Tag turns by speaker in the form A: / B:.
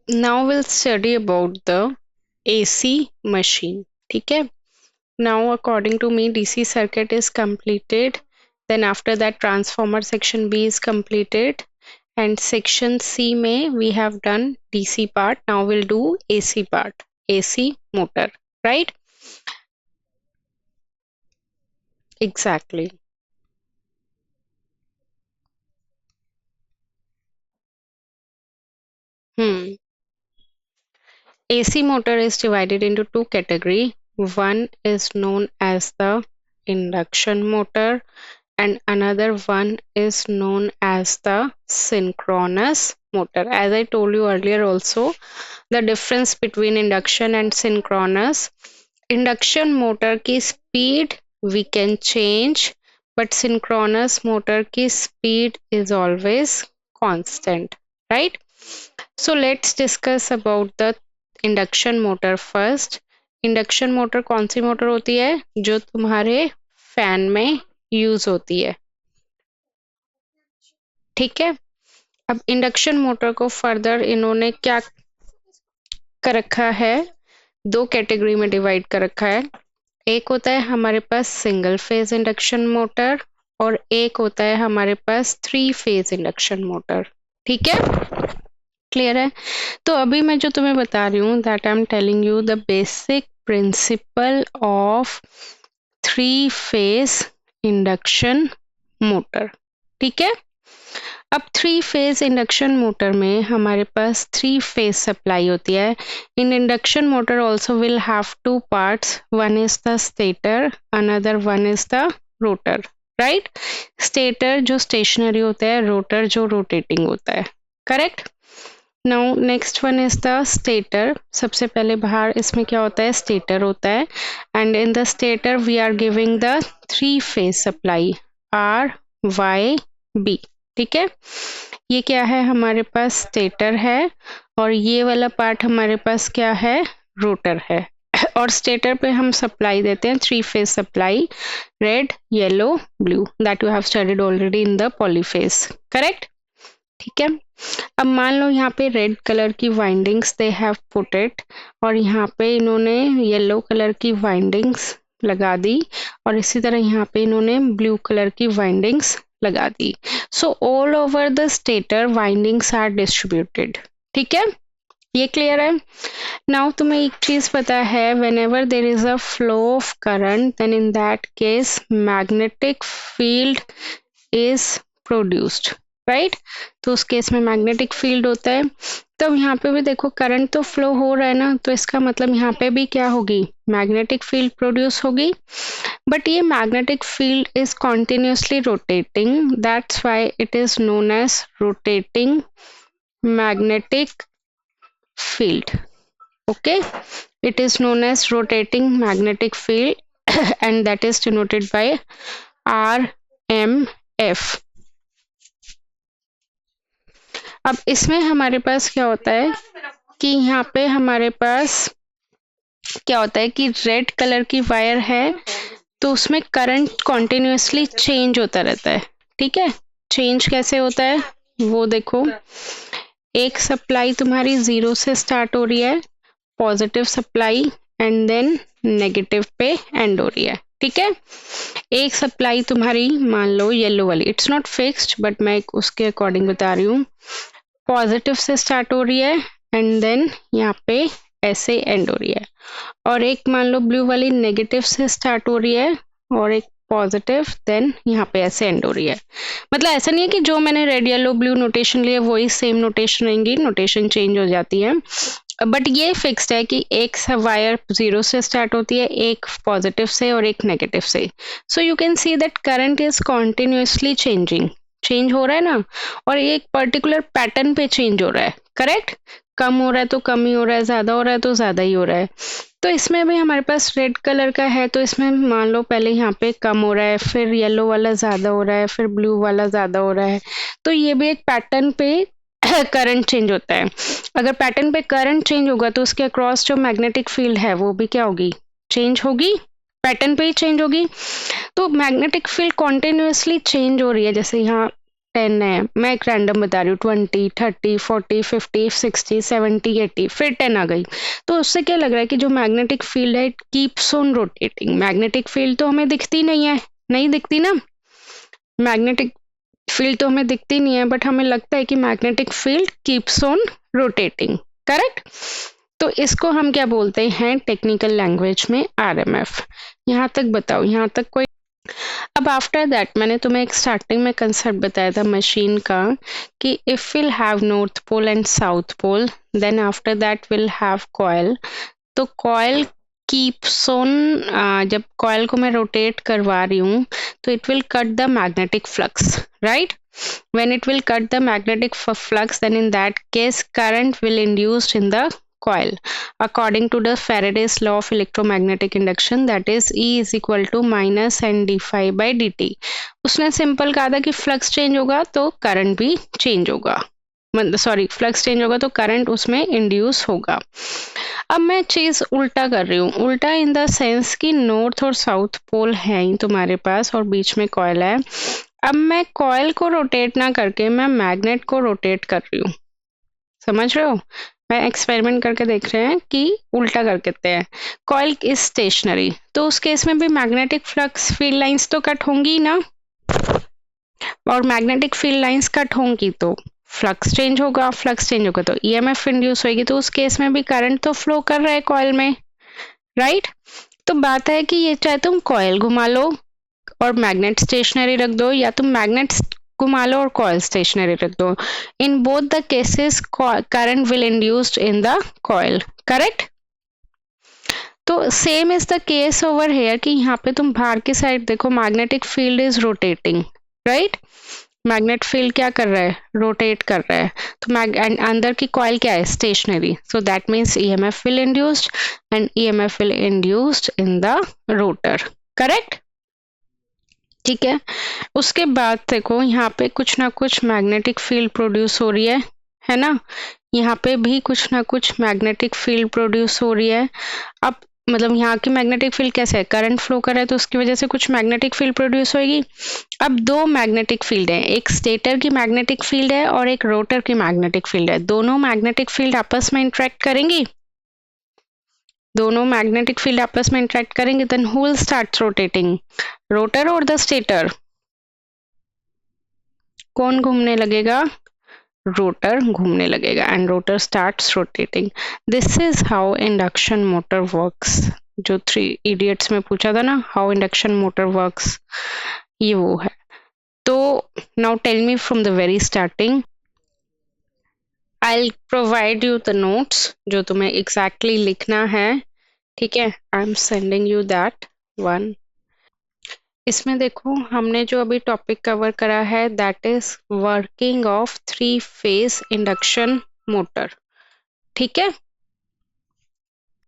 A: Now we'll study about the AC machine. ठीक है. Now according to me DC circuit is completed. Then after that transformer section B is completed. And section C में we have done DC part. Now we'll do AC part. AC motor. Right? Exactly. AC motor is divided into two categories. One is known as the induction motor and another one is known as the synchronous motor. As I told you earlier also, the difference between induction and synchronous. Induction motor की speed we can change, but synchronous motor की speed is always constant, right? So let's discuss about the induction motor first. Induction motor कौन सी motor होती है? जो तुम्हारे fan में use होती है. ठीक है. अब इंडक्शन मोटर को फर्दर इन्होंने क्या कर रखा है? दो कैटेगरी में डिवाइड कर रखा है. एक होता है हमारे पास सिंगल फेज इंडक्शन मोटर और एक होता है हमारे पास 3 फेज इंडक्शन मोटर. ठीक है, क्लियर है? तो अभी मैं जो तुम्हें बता रही हूँ that I am telling you the basic principle of 3 phase induction motor. ठीक है. अब 3 फेज इंडक्शन मोटर में हमारे पास 3 फेज सप्लाई होती है. इन induction motor also will have 2 parts. One is the stator, another one is the rotor. Right? Stator जो stationery होता है, रोटर जो रोटेटिंग होता है. Correct? Now next one is the stator. सबसे पहले बाहर इसमें क्या होता है? स्टेटर होता है. And in the stator we are giving the 3 phase supply R Y B. ठीक है. ये क्या है? हमारे पास स्टेटर है और ये वाला पार्ट हमारे पास क्या है? रोटर है. और स्टेटर पे हम सप्लाई देते हैं 3 phase supply, red, yellow, blue, that you have studied already in the polyphase. Correct? ठीक है. अब मान लो यहाँ पे रेड कलर की windings they have put it और यहाँ पे इन्होंने येलो कलर की वाइंडिंग्स लगा दी और इसी तरह यहाँ पे इन्होंने ब्लू कलर की वाइंडिंग्स लगा दी. So all over the stator windings are distributed. ठीक है, ये क्लियर है? नाउ तुम्हें एक चीज पता है, whenever there is a flow of current then in that case magnetic field is produced. Right? तो उस केस में मैग्नेटिक फील्ड होता है. तो यहाँ पे भी देखो करंट तो फ्लो हो रहा है ना, तो इसका मतलब यहाँ पे भी क्या होगी? मैग्नेटिक फील्ड प्रोड्यूस होगी. बट ये magnetic field is continuously rotating, that's why it is known as rotating magnetic field. Okay, it is known as rotating magnetic field and that is denoted by RMF. अब इसमें हमारे पास क्या होता है कि यहाँ पे हमारे पास क्या होता है कि रेड कलर की वायर है तो उसमें करंट कॉन्टिन्यूसली चेंज होता रहता है. ठीक है, चेंज कैसे होता है वो देखो. एक सप्लाई तुम्हारी 0 से स्टार्ट हो रही है, positive supply, and then negative पे एंड हो रही है. ठीक है. एक सप्लाई तुम्हारी मान लो येलो वाली, इट्स नॉट फिक्स्ड बट मैं उसके अकॉर्डिंग बता रही हूँ, पॉजिटिव से स्टार्ट हो रही है एंड देन यहाँ पे ऐसे एंड हो रही है. और एक मान लो ब्लू वाली नेगेटिव से स्टार्ट हो रही है और एक पॉजिटिव देन यहाँ पे ऐसे एंड हो रही है. मतलब ऐसा नहीं है कि जो मैंने रेड येलो ब्लू नोटेशन लिए वही सेम नोटेशन रहेंगी, नोटेशन चेंज हो जाती है. बट ये फिक्स्ड है कि एक वायर 0 से स्टार्ट होती है, एक पॉजिटिव से और एक नेगेटिव से. So you can see that current is continuously changing, change हो रहा है ना, और एक पर्टिकुलर पैटर्न पे चेंज हो रहा है. करेक्ट? कम हो रहा है तो कम ही हो रहा है, ज्यादा हो रहा है तो ज्यादा ही हो रहा है. तो इसमें भी हमारे पास रेड कलर का है तो इसमें मान लो पहले यहाँ पे कम हो रहा है, फिर येलो वाला ज्यादा हो रहा है, फिर ब्लू वाला ज्यादा हो रहा है. तो ये भी एक पैटर्न पे करंट चेंज होता है. अगर पैटर्न पे करंट चेंज होगा तो उसके अक्रॉस जो मैग्नेटिक फील्ड है वो भी क्या होगी? चेंज होगी, पैटर्न पे ही चेंज होगी. तो मैग्नेटिक फील्ड कॉन्टिन्यूसली चेंज हो रही है. जैसे यहाँ 10 है, मैं एक रैंडम बता रही हूँ, 20, 30, 40, 50, 60, 70, 80, फिर 10 आ गई, तो उससे क्या लग रहा है कि जो मैग्नेटिक फील्ड है it keeps on rotating. Magnetic field तो हमें दिखती नहीं है, नहीं दिखती ना, मैग्नेटिक फील्ड तो हमें दिखती नहीं है, बट हमें लगता है कि magnetic field keeps on rotating, correct. तो इसको हम क्या बोलते हैं टेक्निकल लैंग्वेज में, आरएमएफ। यहाँ तक बताओ, यहाँ तक कोई। अब आफ्टर दैट मैंने तुम्हें एक स्टार्टिंग में कंसेप्ट बताया था मशीन का कि if will have north pole and south pole, then after that will have coil. तो कॉइल कीप्स ऑन, जब कॉइल को मैं रोटेट करवा रही हूँ तो it will cut the magnetic flux, right. when it will cut the magnetic flux, then in that case current will induced in the coil according to the Faraday's law of electromagnetic induction, that is E is equal to minus n d phi by dt। उसने simple कहा था कि flux change होगा तो current भी change होगा, sorry flux change होगा तो करंट उसमें इंड्यूस होगा। अब मैं चीज उल्टा कर रही हूँ, उल्टा इन द सेंस कि नॉर्थ और साउथ पोल है ही तुम्हारे पास और बीच में कॉइल है। अब मैं कॉइल को रोटेट ना करके मैं मैग्नेट को रोटेट कर रही हूँ, समझ रहे हो। मैं एक्सपेरिमेंट करके देख रहे हैं कि उल्टा कर देते हैं। कॉइल इज स्टेशनरी, तो उस केस में भी मैग्नेटिक फ्लक्स फील्ड लाइंस तो कट होंगी ना, और मैग्नेटिक फील्ड लाइंस कट होंगी तो फ्लक्स चेंज होगा, फ्लक्स चेंज होगा तो ईएमएफ इंड्यूस होगी, तो उस केस में भी करंट तो फ्लो कर रहा है कॉइल में, राइट। तो बात है कि ये चाहे तुम कॉइल घुमा लो और मैग्नेट स्टेशनरी रख दो, या तुम मैग्नेट घुमा लो और कॉइल स्टेशनरी रख दो, in both the cases current will induced in the coil, correct. तो same is the case over here कि यहाँ पे तुम बाहर की साइड देखो, magnetic field is rotating, right. Magnet field क्या कर रहा है, रोटेट कर रहा है, तो अंदर की कॉइल क्या है, stationary, so that means EMF will induced and EMF will induced in the rotor, correct. ठीक है, उसके बाद देखो यहाँ पे कुछ ना कुछ मैग्नेटिक फील्ड प्रोड्यूस हो रही है ना, यहाँ पे भी कुछ ना कुछ मैग्नेटिक फील्ड प्रोड्यूस हो रही है। अब मतलब यहाँ की मैग्नेटिक फील्ड कैसे है, करंट फ्लो कर रहा है तो उसकी वजह से कुछ मैग्नेटिक फील्ड प्रोड्यूस होगी। अब दो मैग्नेटिक फील्ड है, एक स्टेटर की मैग्नेटिक फील्ड है और एक रोटर की मैग्नेटिक फील्ड है, दोनों मैग्नेटिक फील्ड आपस में इंटरेक्ट करेंगी, दोनों मैग्नेटिक फील्ड आपस में इंटरेक्ट करेंगे, then who will start rotating, rotor और द स्टेटर, कौन घूमने लगेगा, रोटर घूमने लगेगा, and rotor starts rotating. This is how induction motor works, जो 3 इडियट्स में पूछा था ना, हाउ इंडक्शन मोटर वर्क्स, ये वो है। तो now tell me from the very starting, I'll provide you the notes जो तुम्हें exactly लिखना है, ठीक है। I'm sending you that one। इसमें देखो हमने जो अभी टॉपिक कवर करा है that is working of 3 phase induction motor, ठीक है।